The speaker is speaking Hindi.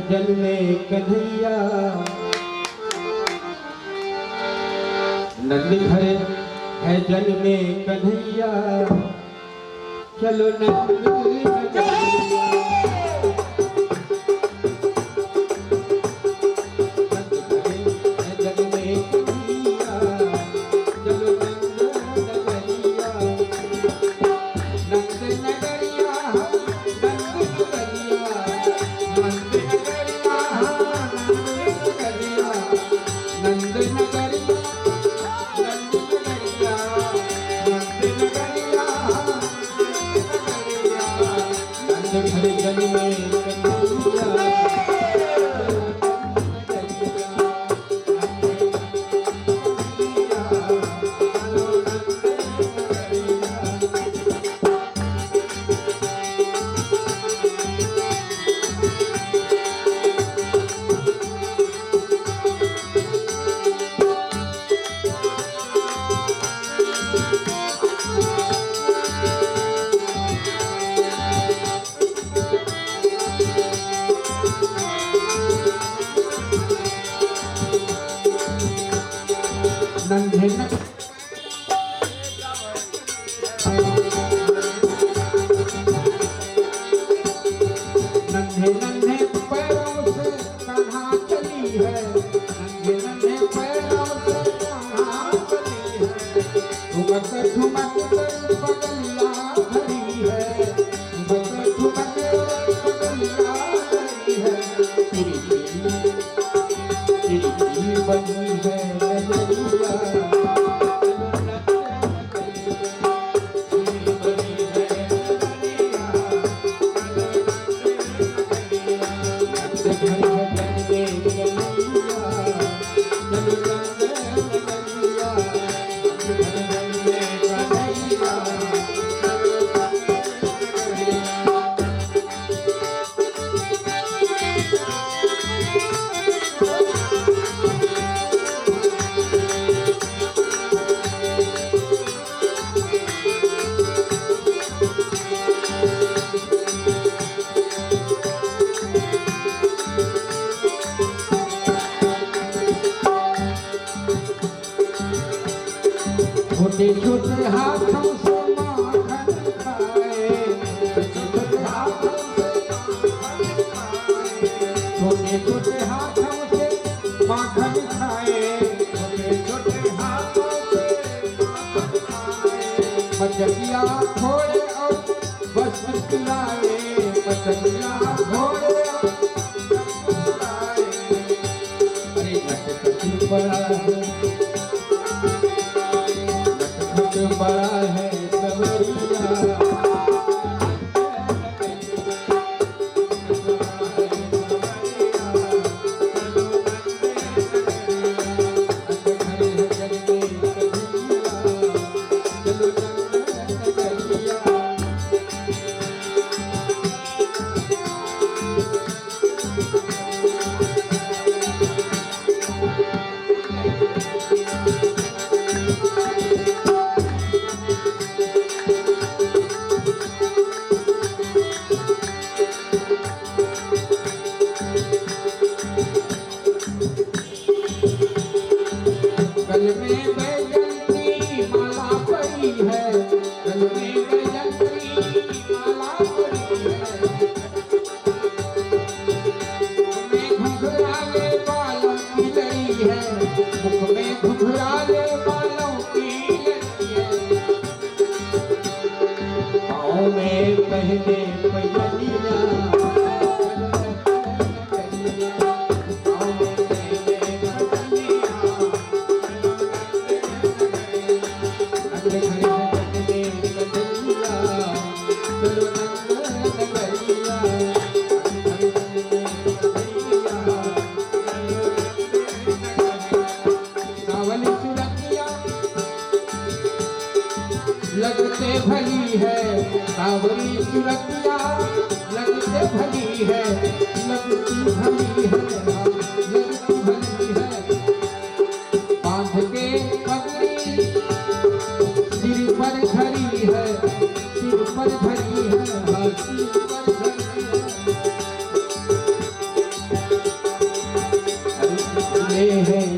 जन्मे कन्हैया, नंद घर है जन्मे कन्हैया, चलो नंद नगरिया। नन्हे नन्हे पैरों से कान्हा चली है, नन्हे नन्हे पैरों से कान्हा चली है, ठुमक ठुमक पगलिया भरी है, ठुमक ठुमक पगलिया भरी है, तेरी बनी है नजरिया। छोटे छोटे हाथों से माखन खाए, छोटे हाथों से माखन खाए, छोटे छोटे हाथों से माखन खाए, मछलियाँ घोड़े और बस खिलाए, मछलियाँ घोड़े और बस खिलाए। अरे नटखट बड़ा है, बड़ा है सवरिया, गल में बैजंती माला पड़ी है, गल में बैजंती माला पड़ी है, मुख में घुघराले बालों की लड़ी है, मुख में घुघराले बालों की लड़ी है, पाँव में पहने पैजनिया, लगते भली है सावरी सुरतिया, लगते भली है, लगती भली है, लगती भली है, बांध के पगड़ी सिर पर धरी है, सिर पर धरी है, सिर पर धरी है। हैं